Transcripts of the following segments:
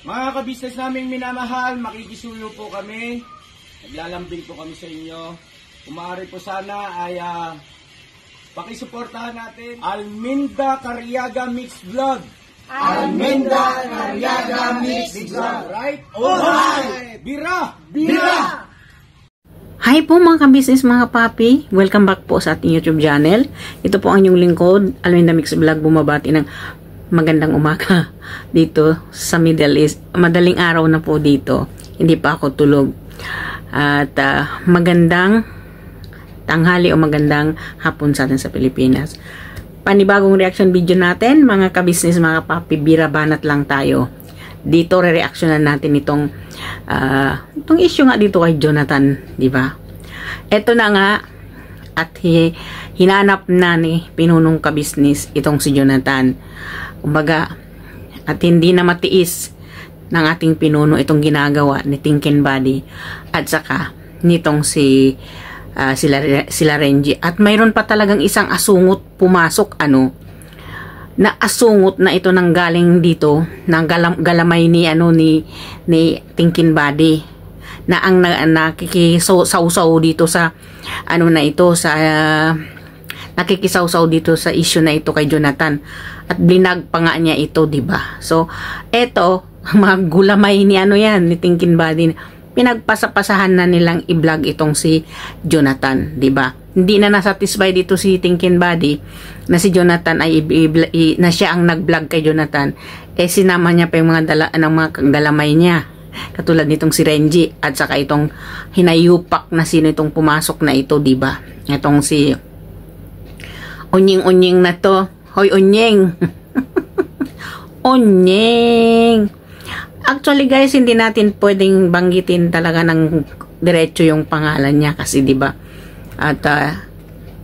Mga kabisnes naming minamahal, makikisuyo po kami. Naglalambing po kami sa inyo. Kung maaari po sana ay pakisuportahan natin Alminda Cariaga Mix Vlog. Alminda Cariaga Mix Vlog. Right? Alright! Bira! Bira! Hi po mga kabisnes, mga papi. Welcome back po sa ating YouTube channel. Ito po ang inyong lingkod, Alminda Mix Vlog, bumabati ng magandang umaga dito sa Middle East. Madaling araw na po dito. Hindi pa ako tulog. At magandang tanghali o magandang hapon sa atin sa Pilipinas. Panibagong reaction video natin, mga kabisnes, mga papi, bira banat lang tayo. Dito re-reactionan natin itong issue nga dito kay Jonathan, di ba? Ito na nga at hinanap na ni pinunong kabisnes itong si Jonathan. Kumbaga, at hindi na matiis ng ating pinuno itong ginagawa ni Tinkin Body at saka nitong sila Renji. At mayroon pa talagang isang asungot pumasok, na asungot na ito nang galing dito ng galamay ni Tinkin Body na ang nakikisaw-saw dito sa nakikisaw-saw dito sa issue na ito kay Jonathan at blinag pa nga niya ito, diba? So eto mga gulamay ni ni Tinkin Body, pinagpasapasahan na nilang i-vlog itong si Jonathan, diba? Hindi na nasatisfy dito si Tinkin Body na si Jonathan ay na siya ang nag-vlog kay Jonathan. Sinama niya pa yung mga mga galamay niya. Katulad nitong si Renji at saka itong hinayupak na sino itong pumasok na ito, diba? Itong si Onyeng na to. Hoy, Onyeng! Onyeng! Actually guys, hindi natin pwedeng banggitin talaga ng diretso yung pangalan niya kasi, diba? At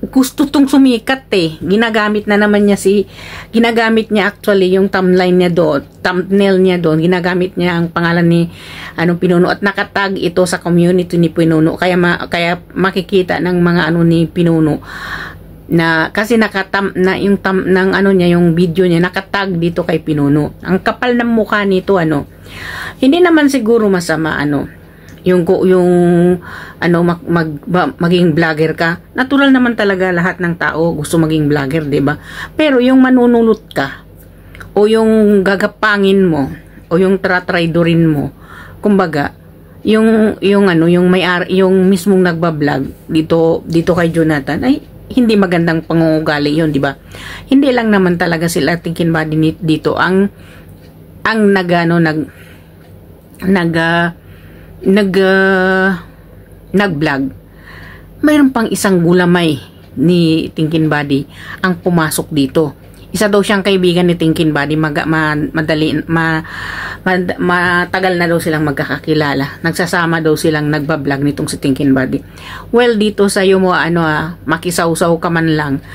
gusto tong sumikat ginagamit na naman niya ginagamit niya actually yung thumbnail niya doon, ginagamit niya ang pangalan ni Pinuno at nakatag ito sa community ni Pinuno, kaya makikita ng mga ni Pinuno na kasi na yung yung video niya nakatag dito kay Pinuno. Ang kapal ng mukha nito, hindi naman siguro masama maging vlogger ka. Natural naman talaga, lahat ng tao gusto maging vlogger, 'di ba? Pero yung manunulot ka o yung gagapangin mo o yung tratraidorin mo, kumbaga, yung mismong nagba-vlog dito kay Jonathan ay hindi magandang pangungugali 'yon, 'di ba? Hindi lang naman talaga sila Tinkin Body dito ang nag-vlog. Mayroon pang isang gulamay ni Tinkin Body ang pumasok dito. Isa daw siyang kaibigan ni Tinkin Body, matagal na daw silang magkakakilala. Nagsasama daw silang nagba-vlog nitong si Tinkin Body. Well, dito sa'yo mo makisaw-saw ka man lang.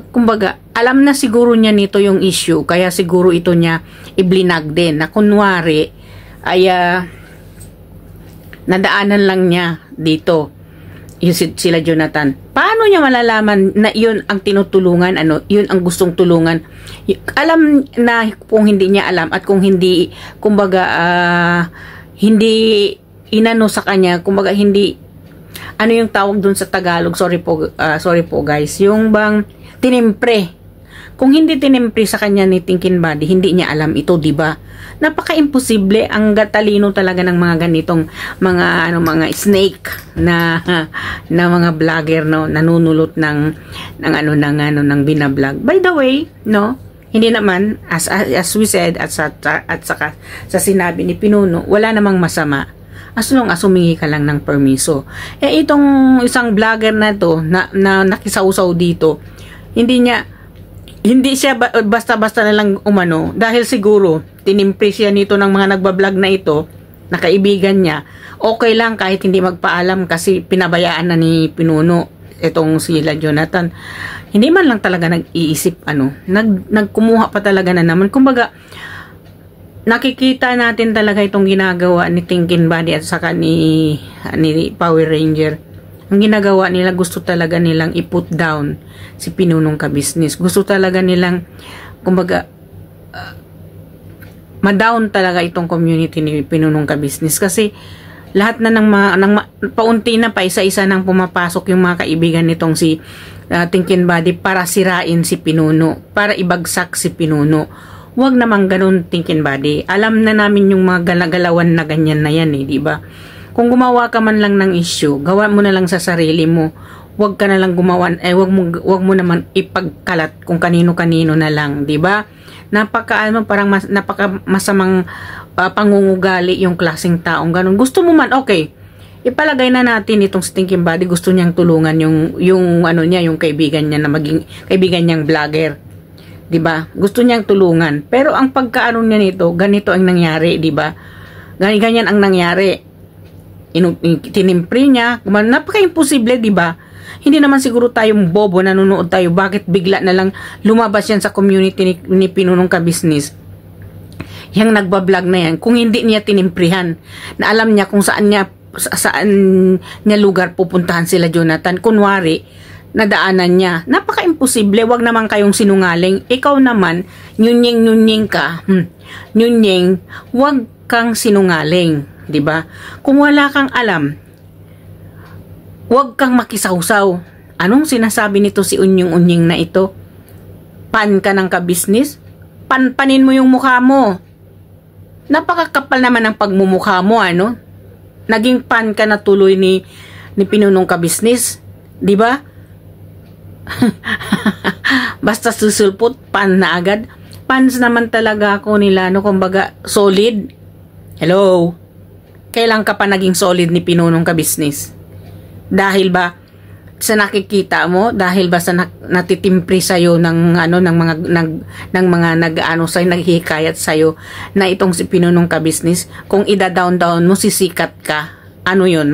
Kumbaga, alam na siguro niya nito yung issue, kaya siguro ito niya iblinag din na kunwari ay nadaanan lang niya dito sila Jonathan. Paano niya malalaman na yun ang tinutulungan, yun ang gustong tulungan? Alam na kung hindi niya alam at kung hindi, kumbaga, hindi inano sa kanya, kumbaga hindi, yung tawag dun sa Tagalog, sorry po guys, yung bang tinimpre. Kung hindi tinimpre sa kanya ni Tinkin Body, hindi niya alam ito, diba? Napaka-imposible. Ang gatalino talaga ng mga ganitong mga snake na mga vlogger, nanunulot ng binablog. By the way, hindi naman as we said at saka sa sinabi ni Pinuno, wala namang masama as long as humingi ka lang ng permiso. Itong isang vlogger na to na nakisaw-saw dito, hindi siya basta-basta na lang dahil siguro tinimpre siya nito ng mga nagbablog na ito, na kaibigan niya. Okay lang kahit hindi magpaalam kasi pinabayaan na ni Pinuno itong sila Jonathan. Hindi man lang talaga nag-iisip nagkumuha pa talaga na naman. Kumbaga, nakikita natin talaga itong ginagawa ni Tinkin Body at saka ni Power Ranger. Ang ginagawa nila, gusto talaga nilang i-put down si Pinunong Kabisnes. Gusto talaga nilang, kumbaga, ma-down talaga itong community ni Pinunong Ka-Business kasi lahat na paunti na pa isa-isa nang pumapasok yung mga kaibigan nitong si Thinking Buddy para sirain si Pinuno, para ibagsak si Pinuno. Huwag namang ganun, Thinking Buddy. Alam na namin yung mga galagalawan na ganyan na yan di ba? Kung gumawa ka man lang ng issue, gawa mo na lang sa sarili mo. Huwag ka na lang gumawa, wag mo naman ipagkalat kung kanino-kanino na lang, di ba? Parang napaka masamang pangungugali yung klaseng taong ganun. Gusto mo man, okay. Ipalagay na natin itong Thinking Buddy, gusto niyang tulungan yung kaibigan niya na maging kaibigan niyang vlogger. 'Di ba? Gusto niyang tulungan. Pero ang pagkaano niya nito, ganito ang nangyari, 'di ba? Ganyan ang nangyari. Tinimpre niya, napaka-imposible, 'di ba? Hindi naman siguro tayong bobo, nanonood tayo. Bakit bigla na lang lumabas yan sa community ni Pinunong Ka-Business? Yang nagbablog na yan, kung hindi niya tinimprihan, na alam niya kung saan niya lugar pupuntahan sila Jonathan. Kunwari, nadaanan niya. Napaka-imposible, wag naman kayong sinungaling. Ikaw naman, nyunying ka. Nyunying, wag kang sinungaling. 'Di ba? Kung wala kang alam, huwag kang makisawsaw. Anong sinasabi nito si Unying-Unying na ito? Pan ka ng ka-business? Panpanin mo yung mukha mo. Napakakapal naman ang pagmumukha mo, ano? Naging pan ka na tuloy ni Pinunong Ka-Business. Di ba? Basta susulpot, pan na agad. Pans naman talaga ako nila, no? Kumbaga, solid. Hello? Kailan ka pa naging solid ni Pinunong Ka-Business? Dahil ba sa nakikita mo, dahil ba sa natitimpri sa iyo ng mga nag-ano sa naghihikayat sa iyo na itong si Pinunong Ka-Business, kung ida-down mo sisikat ka. Ano 'yun?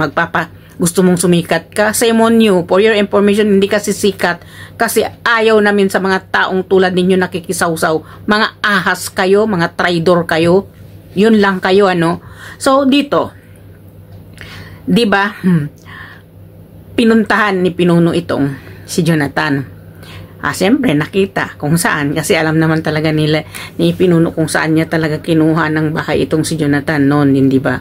Gusto mong sumikat ka? Shame on you. For your information, hindi ka sisikat kasi ayaw namin sa mga taong tulad ninyo nakikisawsaw. Mga ahas kayo, mga traidor kayo. 'Yun lang kayo, ano. So dito, 'di ba? Pinuntahan ni Pinuno itong si Jonathan. Siyempre nakita kung saan, kasi alam naman talaga nila ni Pinuno kung saan niya talaga kinuha ng bahay itong si Jonathan noon, hindi ba?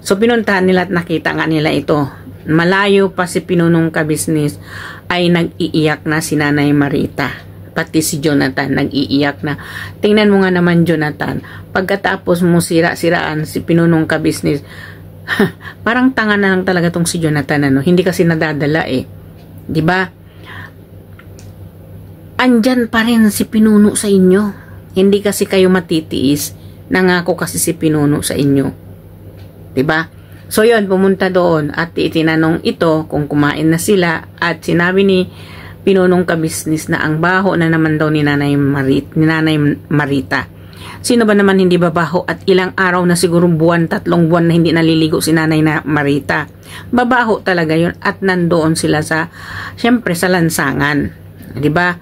So pinuntahan nila at nakita nga nila ito. Malayo pa si Pinunong Ka-Business ay nag-iiyak na si Nanay Marita. Pati si Jonathan nag-iiyak na. Tingnan mo nga naman, Jonathan, pagkatapos mo sira-siraan si Pinunong Ka-Business, parang tanga na lang talaga tong si Jonathan, ano? Hindi kasi nadadala 'di ba? Andyan pa rin si Pinuno sa inyo. Hindi kasi kayo matitiis. Nangako kasi si Pinuno sa inyo. 'Di ba? So 'yun, pumunta doon at itinanong ito kung kumain na sila at sinabi ni Pinunong Ka-Business na ang baho na naman daw ni Nanay Marita. Sino ba naman hindi babaho at ilang araw na siguro buwan, 3 buwan na hindi naliligo si Nanay Marita. Babaho talaga yun at nandoon sila syempre sa lansangan. 'Di ba?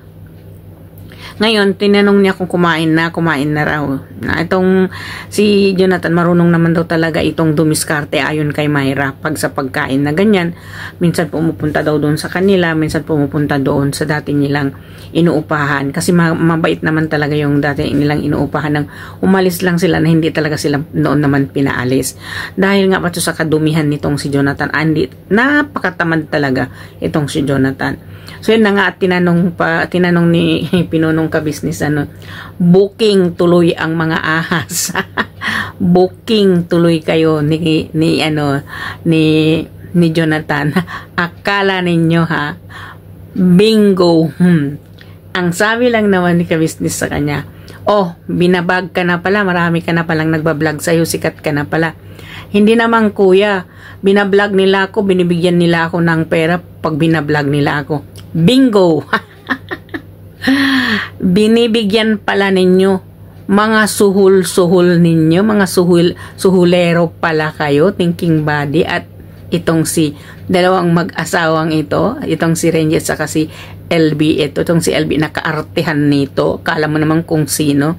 Ngayon, tinanong niya kung kumain na raw. Na itong si Jonathan, marunong naman daw talaga itong dumiskarte ayon kay Myra pag sa pagkain na ganyan. Minsan pumupunta daw doon sa kanila, minsan pumupunta doon sa dati nilang inuupahan. Kasi mabait naman talaga yung dati nilang inuupahan nang umalis lang sila na hindi talaga sila noon naman pinaalis. Dahil nga pa sa kadumihan nitong si Jonathan, napakatamad talaga itong si Jonathan. So yun na nga at tinanong ni Pinunong Ka-Business, booking tuloy ang mga ahas. Booking tuloy kayo ni Jonathan. Akala ninyo bingo. Ang sabi lang naman ni Ka-Business sa kanya, binabag ka na pala, marami ka na palang nagbablog sa'yo, sikat ka na pala. Hindi naman kuya, binablog nila ako, binibigyan nila ako ng pera pag binablog nila ako. Bingo! Binibigyan pala ninyo, mga suhul-suhul ninyo, mga suhulero pala kayo, Thinking Buddy, at itong si dalawang mag-asawang itong si Renji at saka si LB, itong si LB nakaartehan nito, kala mo naman kung sino.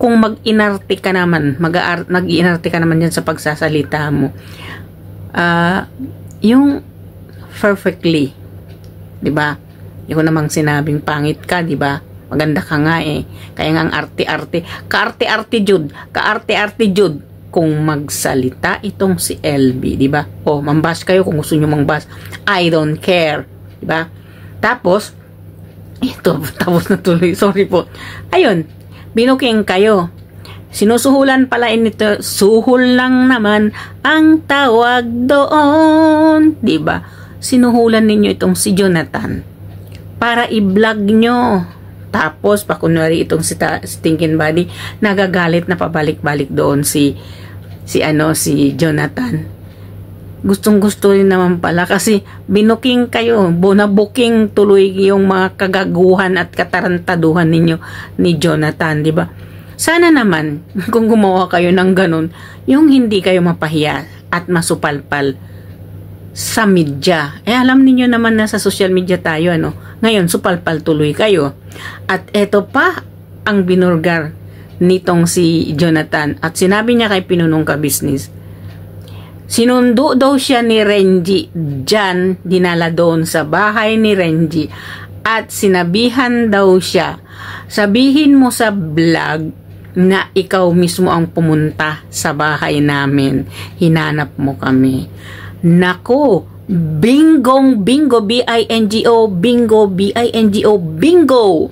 Kung mag-inarte ka naman, nag-inarte ka naman yan sa pagsasalita mo, yung perfectly, 'di ba? Yung namang sinabing pangit ka, 'di ba? Maganda ka nga eh. Kaya nga ang arte-arte. Kaarte-arte jud. Kung magsalita itong si LB, di ba? O, mambas kayo kung gusto nyo mangbas. I don't care. Di ba? Tapos, ito, tapos na tuloy. Sorry po. Ayun, binuking kayo. Sinusuhulan pala ito. Suhul lang naman ang tawag doon. Di ba? Sinuhulan ninyo itong si Jonathan para i-vlog nyo. Tapos, pakunwari itong si Stinking Body, nagagalit na pabalik-balik doon si Jonathan. Gustong-gusto rin naman pala kasi binuking kayo, nabuking tuloy yung mga kagaguhan at katarantaduhan ninyo ni Jonathan, di ba? Sana naman, kung gumawa kayo ng ganun, yung hindi kayo mapahiya at masupalpal sa media. Alam niyo naman na sa social media tayo, ano? Ngayon, supalpal tuloy kayo. At eto pa ang binurgar nitong si Jonathan. At sinabi niya kay Pinunong Ka Business, sinundo daw siya ni Renji dyan, dinala doon sa bahay ni Renji. At sinabihan daw siya, sabihin mo sa vlog na ikaw mismo ang pumunta sa bahay namin. Hinanap mo kami. Nako, bingong bingo, B-I-N-G-O, bingo, B-I-N-G-O, bingo.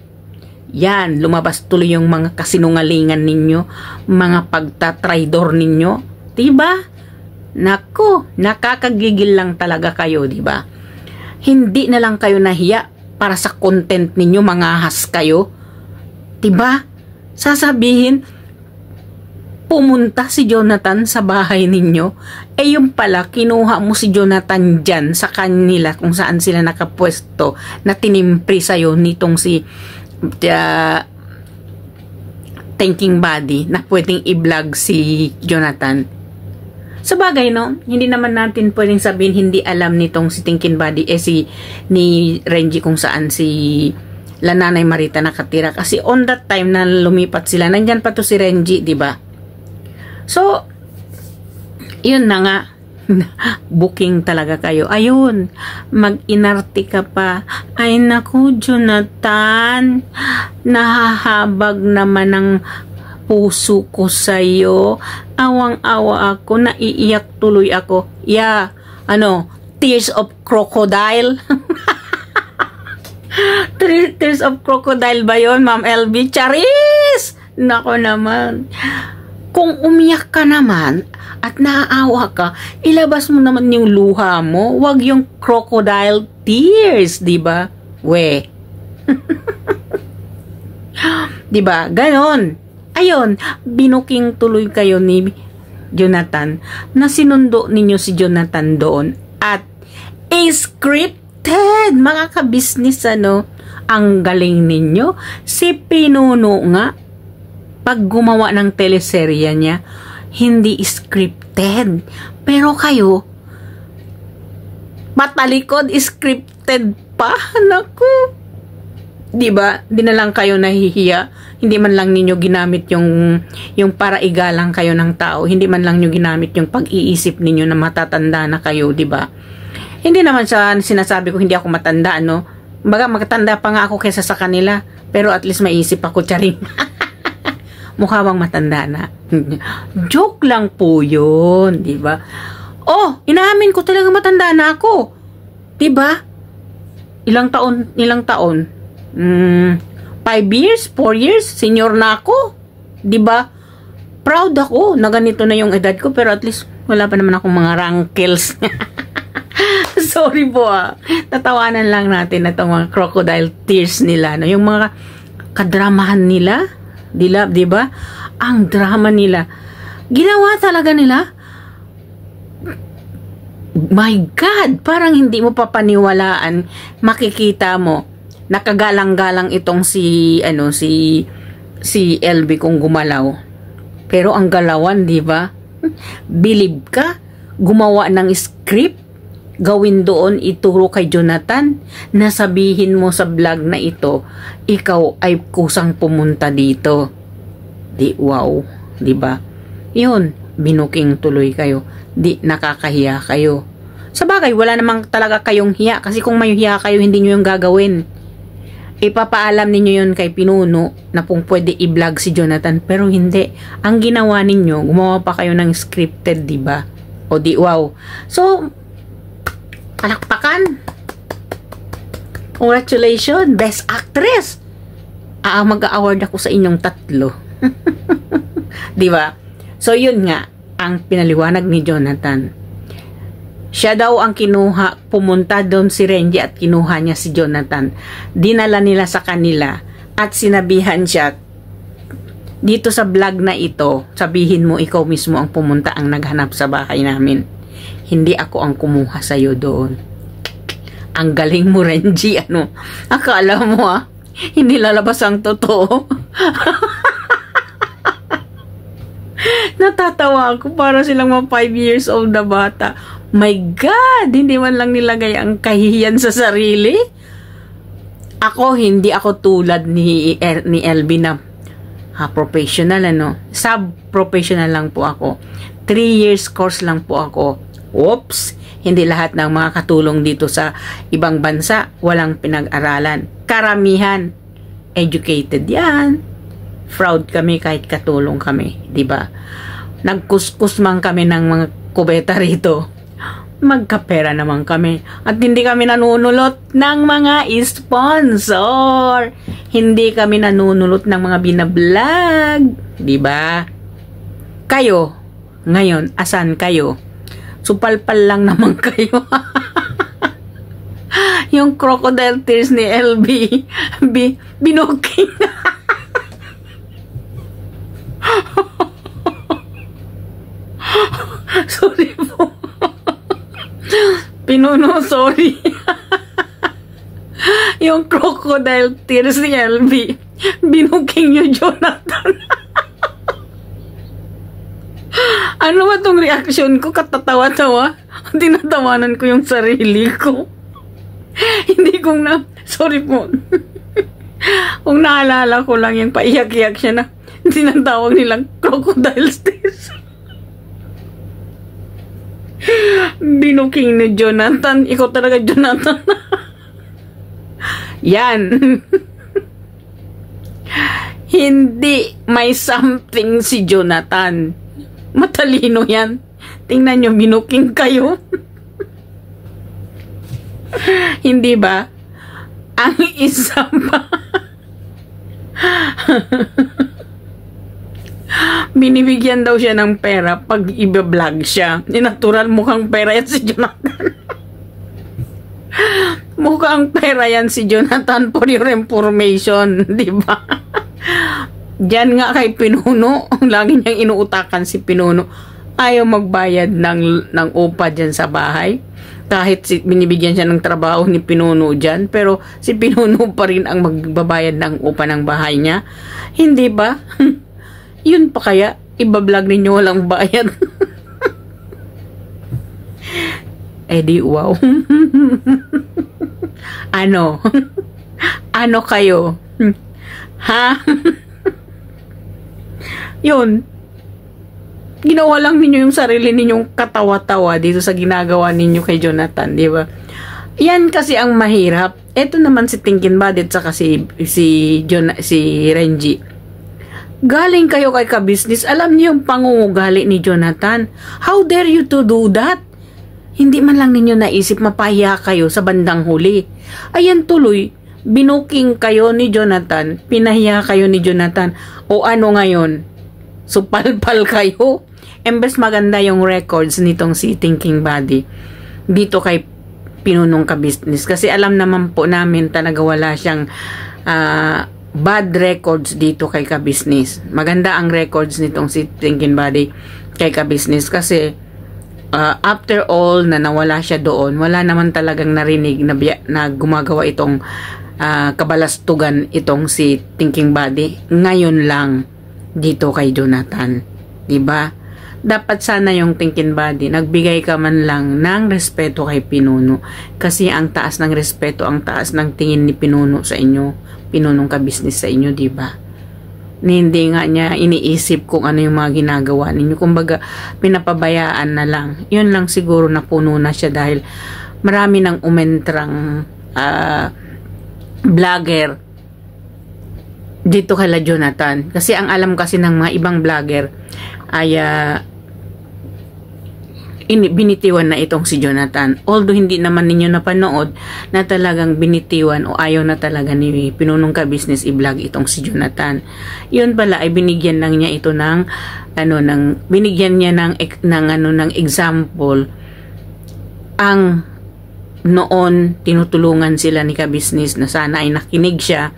Yan, lumabas tuloy yung mga kasinungalingan ninyo, mga pagtatraidor ninyo. Diba? Nako, nakakagigil lang talaga kayo, diba? Hindi na lang kayo nahiya para sa content ninyo, mangahas kayo. Diba? Sasabihin, pumunta si Jonathan sa bahay ninyo, yung pala, kinuha mo si Jonathan dyan sa kanila kung saan sila nakapwesto na tinimpri sa'yo nitong si Thinking Body na pwedeng i-vlog si Jonathan. Sa bagay, no? Hindi naman natin pwedeng sabihin hindi alam nitong si Thinking Body ni Renji kung saan si Nanay Marita nakatira. Kasi on that time na lumipat sila, nandyan pa to si Renji, di ba? So, yun na nga, booking talaga kayo. Ayun, mag-inarte ka pa. Ay naku, Jonathan, nahahabag naman ang puso ko sa'yo. Awang-awa ako, naiiyak tuloy ako. Yeah, tears of crocodile. Tears of crocodile ba yun, Ma'am LB? Charis! Nako naman. Kung umiyak ka naman at naaawa ka, ilabas mo naman yung luha mo. Huwag yung crocodile tears, di ba? We. Di ba? Ganon. Ayun, binuking tuloy kayo ni Jonathan na sinundo ninyo si Jonathan doon at scripted, mga ka-business, ang galing ninyo. Si Pinuno nga, pag gumawa ng teleserye niya, hindi scripted. Pero kayo, matalikod, scripted pa. Naku. Diba? Di na lang kayo nahihiya. Hindi man lang ninyo ginamit yung para igalang kayo ng tao. Hindi man lang nyo ginamit yung pag-iisip ninyo na matatanda na kayo, diba? Hindi naman sa sinasabi ko hindi ako matanda, Baga magtanda pa nga ako kaysa sa kanila. Pero at least maisip ako, charing. Mukha bang matanda na? Joke lang po yun, di ba? Oh, inaamin ko talaga matanda na ako. Di ba? Ilang taon? 5 years? 4 years? Senior na ako? Di ba? Proud ako na ganito na yung edad ko, pero at least wala pa naman akong mga rankles. Sorry po Tatawanan lang natin na itong mga crocodile tears nila. Yung mga kadramahan nila. Di ba? Ang drama nila. Ginawa talaga nila. My God! Parang hindi mo papaniwalaan. Makikita mo. Nakagalang-galang itong si LB kung gumalaw. Pero ang galawan, di ba? Believe ka? Gumawa ng script? Gawin doon, ituro kay Jonathan na sabihin mo sa vlog na ito, ikaw ay kusang pumunta dito. Wow, di ba? Yun, binuking tuloy kayo. Di nakakahiya kayo. Sa bagay, wala namang talaga kayong hiya kasi kung may hiya kayo, hindi nyo yung gagawin. ipapaalam ninyo yun kay Pinuno na kung pwede i-vlog si Jonathan, pero hindi. Ang ginawa ninyo, gumawa pa kayo ng scripted, di ba? O di, wow. So, palakpakan. Congratulations, Best Actress. Mag-award ako sa inyong tatlo. Di ba? So, yun nga, ang pinaliwanag ni Jonathan. Siya daw ang kinuha, pumunta doon si Renji at kinuha niya si Jonathan. Dinala nila sa kanila at sinabihan siya, dito sa vlog na ito, sabihin mo ikaw mismo ang pumunta, ang naghanap sa bahay namin. Hindi ako ang kumuha sa'yo doon. Ang galing mo, Renji. Ano? Akala mo hindi lalabas ang totoo. Natatawa ako para silang mga 5 years old na bata. My God! Hindi man lang nilagay ang kahihiyan sa sarili. Ako, hindi ako tulad ni LB na professional, ano. Sub-professional lang po ako. 3 years course lang po ako. Oops! Hindi lahat ng mga katulong dito sa ibang bansa walang pinag-aralan. Karamihan, educated yan. Proud kami kahit katulong kami, di ba? Nagkuskus man kami ng mga kubeta rito. Magkapera naman kami. At hindi kami nanunulot ng mga sponsor. Hindi kami nanunulot ng mga binablog. Diba? Kayo, ngayon, asan kayo? Supalpal lang naman kayo. Yung crocodile tears ni LB, binuking. Sorry po. Pinuno, sorry. Yung crocodile tears ni LB, binuking nyo, Jonathan. Ano ba tong reaction ko? Katatawa-tawa. Tinatawanan ko yung sarili ko. Hindi kong sorry po. Kung naalala ko lang yung paiyak-iyak siya na tinatawag nilang crocodile tears. Binuking ni Jonathan. Ikaw talaga, Jonathan. Yan. Hindi may something si Jonathan. Matalino yan. Tingnan nyo, binuking kayo. Hindi ba? Ang isa pa. Binibigyan daw siya ng pera pag i-vlog siya. Natural mukhang pera yan si Jonathan. Mukhang pera yan si Jonathan, for your information. Diba? Diyan nga kay Pinuno, lagi niyang inuutakan si Pinuno. Ayaw magbayad ng upa dyan sa bahay. Kahit binibigyan siya ng trabaho ni Pinuno dyan, pero si Pinuno pa rin ang magbabayad ng upa ng bahay niya. Hindi ba? Yun pa kaya, ibablog ninyo walang bayad. Eh di, wow. Ano? Ano kayo? Ha? Yun. Ginawa lang ninyo yung sarili ninyong katawa-tawa dito sa ginagawa ninyo kay Jonathan, di ba? Yan kasi ang mahirap. Ito naman si Thinking Bad at saka si Renji. Galing kayo kay ka-business. Alam niyo yung pangungugali ni Jonathan. How dare you to do that? Hindi man lang ninyo naisip mapahiya kayo sa bandang huli. Ayan tuloy, binuking kayo ni Jonathan, pinahiya kayo ni Jonathan. O ano ngayon? Supalpal kayo? Embes maganda yung records nitong si Thinking Body dito kay Pinunong ka-business. Kasi alam naman po namin talaga wala siyang bad records dito kay ka-business. Maganda ang records nitong si Thinking Body kay ka-business kasi after all na nawala siya doon, wala naman talagang narinig na gumagawa itong kabalastugan itong si Thinking Body. Ngayon lang dito kay Jonathan. Diba? Dapat sana yung Thinking Body, nagbigay ka man lang ng respeto kay Pinuno. Kasi ang taas ng respeto, ang taas ng tingin ni Pinuno sa inyo, Pinunong ka-business sa inyo, diba? Hindi nga niya iniisip kung ano yung mga ginagawa ninyo. Kumbaga, pinapabayaan na lang. Yun lang siguro na puno na siya dahil marami ng umentrang vlogger dito kay Jonathan. Kasi ang alam kasi ng mga ibang vlogger ay binitiwan na itong si Jonathan. Although hindi naman ninyo napanood na talagang binitiwan o ayaw na talaga ni Pinunong Ka-Business i-vlog itong si Jonathan. Yun pala ay binigyan lang niya ito ng binigyan niya ng example. Ang noon tinutulungan sila ni Ka-Business na sana ay nakinig siya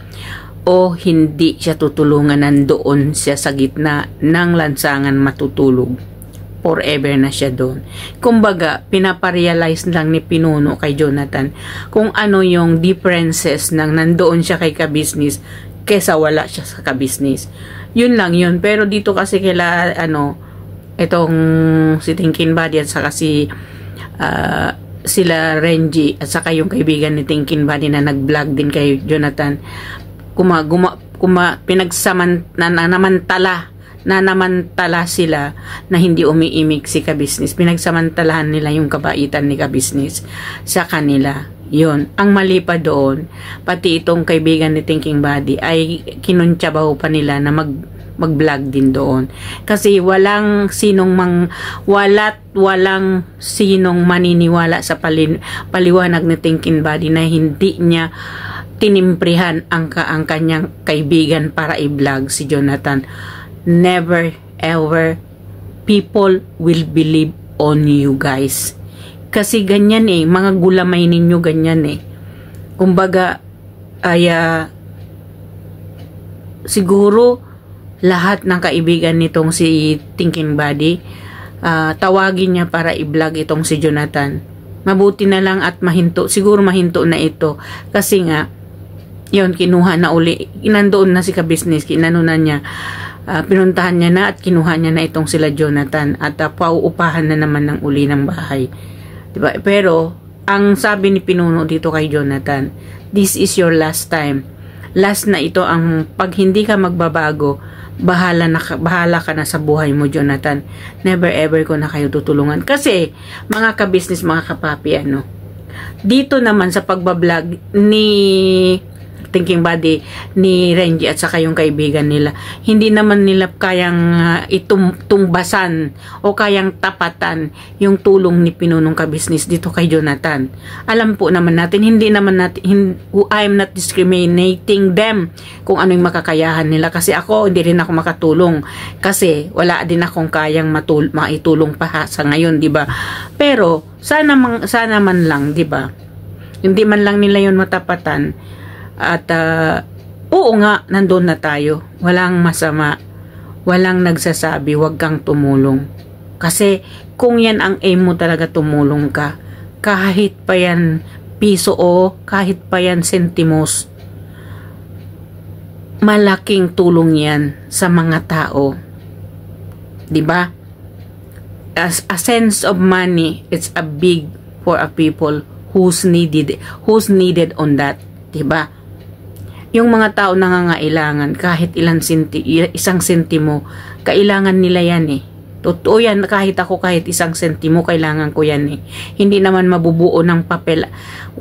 o hindi siya tutulungan, nandoon siya sa gitna ng lansangan matutulog. Forever na siya doon. Kumbaga, pinaparealize lang ni Pinuno kay Jonathan kung ano yung differences nang nandoon siya kay Ka-Business kesa wala siya sa Ka-Business. Yun lang yun. Pero dito kasi kila, itong si Tinkin Buddy at saka sila Renji at saka yung kaibigan ni Tinkin Buddy na nag-vlog din kay Jonathan, namantala sila na hindi umiimik si Ka-Business. Pinagsamantalahan nila yung kabaitan ni Ka-Business sa kanila. Yun. Ang mali pa doon, pati itong kaibigan ni Thinking Buddy ay kinuntsabaw pa nila na mag-vlog din doon. Kasi walang sinong maniniwala sa paliwanag ni Thinking Buddy na hindi niya tinimprihan ang kanyang kaibigan para i-vlog si Jonathan. Never ever people will believe on you guys. Kasi ganyan mga gulamay ninyo ganyan Kumbaga siguro lahat ng kaibigan nitong si Thinking Buddy tawagin niya para i-vlog itong si Jonathan. Mabuti na lang at siguro mahinto na ito kasi nga yun, kinuha na uli, nandoon na si Ka-Business, kinanunan niya, pinuntahan niya na at kinuha niya na itong sila Jonathan at pauupahan na naman ng uli ng bahay. Diba? Pero, ang sabi ni Pinuno dito kay Jonathan, this is your last time. Last na ito ang pag hindi ka magbabago, bahala ka na sa buhay mo, Jonathan. Never ever ko na kayo tutulungan. Kasi, mga Ka-Business, mga kapapi, dito naman sa pagbablog ni Thinking Buddy, ni Renji at saka yung kaibigan nila, hindi naman nila kayang tumbasan o kayang tapatan yung tulong ni Pinunong Ka-Business dito kay Jonathan. Alam po naman natin, I am not discriminating them kung ano yung makakayahan nila, kasi ako hindi rin ako makatulong kasi wala din akong kayang maitulong pa sa ngayon, di ba? Pero sana man lang, di ba? Hindi man lang nila yun matapatan. At oo nga, nandun na tayo. Walang masama. Walang nagsasabi, wag kang tumulong. Kasi kung yan ang aim mo talaga, tumulong ka. Kahit pa yan piso o kahit pa yan sentimos, malaking tulong yan sa mga tao. Diba? As a sense of money, it's a big for a people who's needed on that. Diba? Yung mga tao nangangailangan, kahit isang sentimo, kailangan nila yan Totoo yan, kahit isang sentimo, kailangan ko yan Hindi naman mabubuo ng papel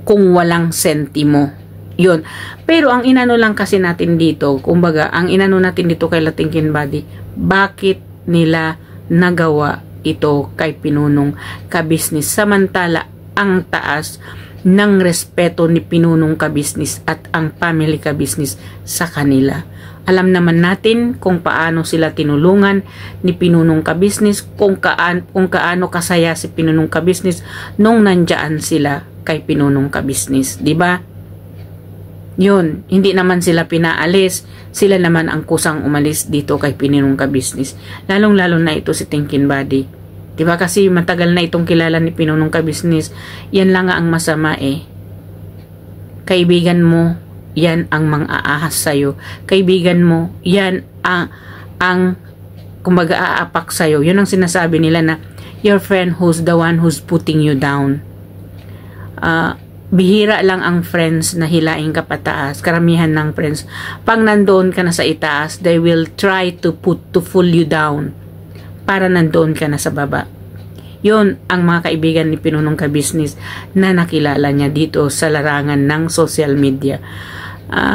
kung walang sentimo. Yun. Pero ang inano lang kasi natin dito, kumbaga, ang inano natin dito kay Thinking Buddy, bakit nila nagawa ito kay Pinunong Ka-Business? Samantala, ang taas ng respeto ni Pinunong Ka-Business at ang family Ka-Business sa kanila. Alam naman natin kung paano sila tinulungan ni Pinunong Ka-Business, kung kaano kasaya si Pinunong Ka-Business nung nandiyan sila kay Pinunong Ka-Business, di ba? Yun, hindi naman sila pinaalis, sila naman ang kusang umalis dito kay Pinunong Ka-Business. Lalong-lalo na ito si Thinking Buddy. Diba kasi matagal na itong kilala ni Pinunong Ka-Business. Yan lang nga ang masama Kaibigan mo, yan ang mang-aahas sa'yo. Kaibigan mo, yan ang kumbaga aapak sa'yo. Yun ang sinasabi nila na your friend who's the one who's putting you down. Bihira lang ang friends na hilaing ka pataas. Karamihan ng friends, pag nandoon ka na sa itaas, they will try to pull you down para nandoon ka na sa baba. Yun ang mga kaibigan ni Pinunong Ka-Business na nakilala niya dito sa larangan ng social media.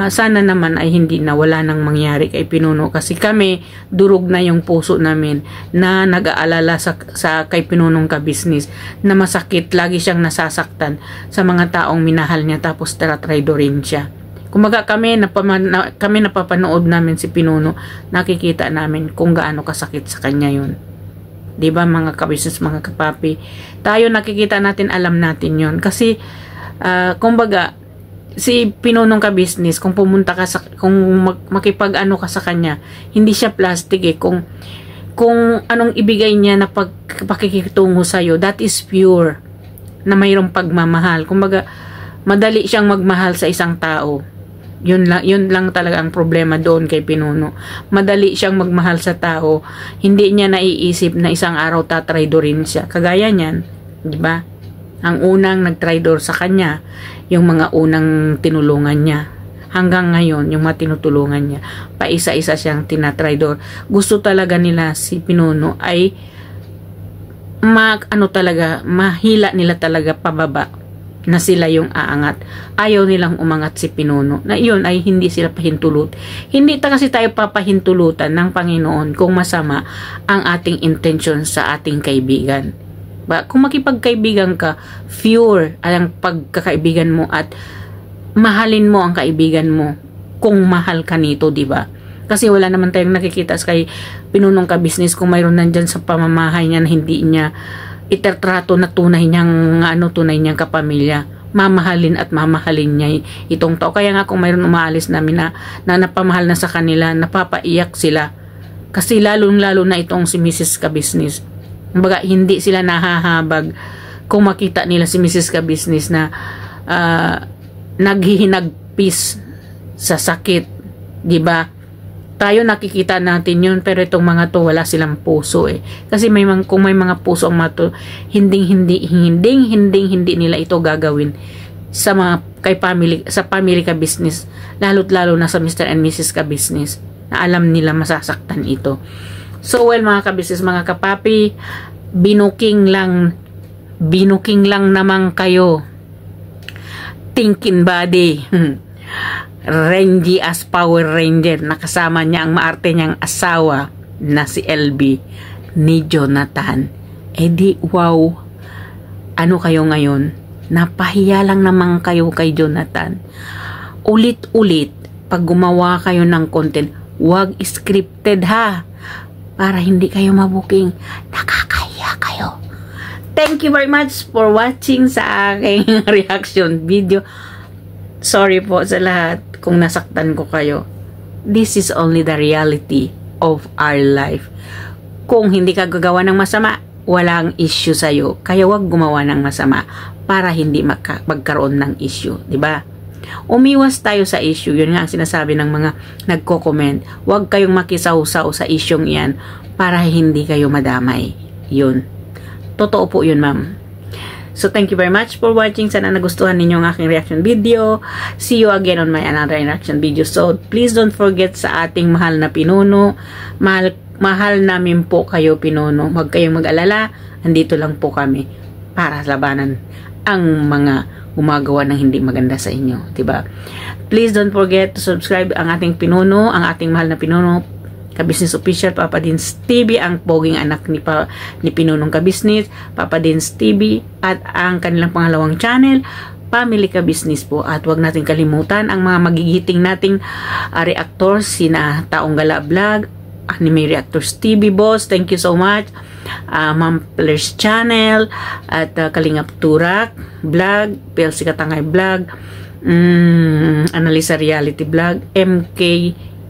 sana naman ay hindi na wala nang mangyari kay Pinuno, kasi kami durog na yung puso namin na nag-aalala sa kay Pinunong Ka-Business, na masakit, lagi siyang nasasaktan sa mga taong minahal niya tapos rin siya. Kumaga kami napapanood namin si Pinuno, nakikita namin kung gaano kasakit sa kanya yun. 'Di ba mga ka-business, mga kapapi? Tayo nakikita natin, alam natin yun. Kasi kumbaga si Pinunong Ka-Business, kung pumunta ka makipag-ano ka sa kanya, hindi siya plastic eh. Kung anong ibigay niya na pakikitungo sa'yo, that is pure, na mayroong pagmamahal. Kumbaga, madali siyang magmahal sa isang tao. Yun lang talaga ang problema doon kay Pinuno. Madali siyang magmahal sa tao. Hindi niya naiisip na isang araw tatraidorin siya. Kagaya niyan, di ba? Ang unang nagtraidor sa kanya, yung mga unang tinulungan niya. Hanggang ngayon, yung mga tinutulungan niya, paisa-isa siyang tinatraidor. Gusto talaga nila si Pinuno ay mahila nila talaga pababa, na sila yung aangat. Ayaw nilang umangat si Pinuno. Na yun ay hindi sila pahintulot. Hindi kasi tayo papahintulutan ng Panginoon kung masama ang ating intention sa ating kaibigan. Kung makipagkaibigan ka, pure ang pagkakaibigan mo at mahalin mo ang kaibigan mo kung mahal ka nito, di ba? Kasi wala naman tayong nakikita sa kay Pinunong Ka-Business kung mayroon nandyan sa pamamahay niya na hindi niya itertrato na tunay niyang kapamilya. Mamahalin at mamahalin niya itong tao. Kaya nga kung mayroon umaalis namin na napamahal na sa kanila, napapaiyak sila. Kasi lalo na itong si Mrs. Ka-Business. Kumbaga, hindi sila nahahabag kung makita nila si Mrs. Ka-Business na naghihinagpis sa sakit, di ba? Tayo nakikita natin yun, pero itong mga to wala silang puso eh. Kasi kung may mga puso ang mga to, hindi nila ito gagawin sa family Ka-Business, lalo na sa Mr. and Mrs. Ka-Business, na alam nila masasaktan ito. So well mga ka-business, mga kapapi, binuking lang naman kayo. Thinking body. Renji as Power Ranger, nakasama niya ang maarte niyang asawa na si LB ni Jonathan. Di wow, ano kayo ngayon? Napahiya lang naman kayo kay Jonathan. Ulit-ulit pag gumawa kayo ng content, wag scripted ha, para hindi kayo mabuking. Nakakahiya kayo. Thank you very much for watching sa aking reaction video. Sorry po sa lahat kung nasaktan ko kayo. This is only the reality of our life. Kung hindi ka gagawa ng masama, walang issue sa'yo. Kaya wag gumawa ng masama para hindi magkaroon ng issue. Diba? Umiwas tayo sa issue. Yun nga ang sinasabi ng mga nagko-comment. Huwag kayong makisaw-saw sa isyong iyan para hindi kayo madamay. Yun. Totoo po yun, ma'am. So, thank you very much for watching. Sana nagustuhan ninyo ang aking reaction video. See you again on my another reaction video. So, please don't forget sa ating mahal na Pinuno. Mahal namin po kayo, Pinuno. Huwag kayong mag-alala. Andito lang po kami para labanan ang mga gumagawa ng hindi maganda sa inyo, diba? Please don't forget to subscribe ang ating Pinuno, ang ating mahal na Pinuno Ka-Business Official, Papa Dins TV, ang poging anak ni Pinunong Ka-Business, Papa Dins TV, at ang kanilang pangalawang channel, Family Ka-Business po. At wag natin kalimutan ang mga magigiting nating reactors, sina Taong Gala Vlog, Anime Reactors TV Boss, thank you so much, Ma'am Players Channel, at Kalingap Turak Vlog, PLC Katangay Vlog, Analisa Reality Vlog, MK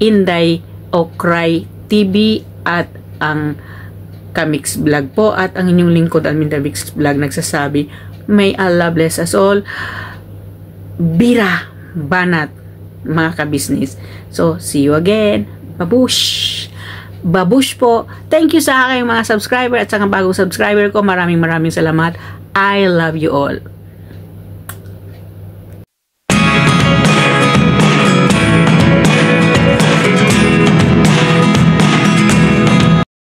Inday Okray TV, at ang Kamix Vlog po, at ang inyong lingkod Alminda Mix Vlog nagsasabi, may Allah bless us all. Bira banat mga ka-business. So, see you again. Babush! Babush po. Thank you sa aking mga subscriber at sa bagong subscriber ko. Maraming salamat. I love you all.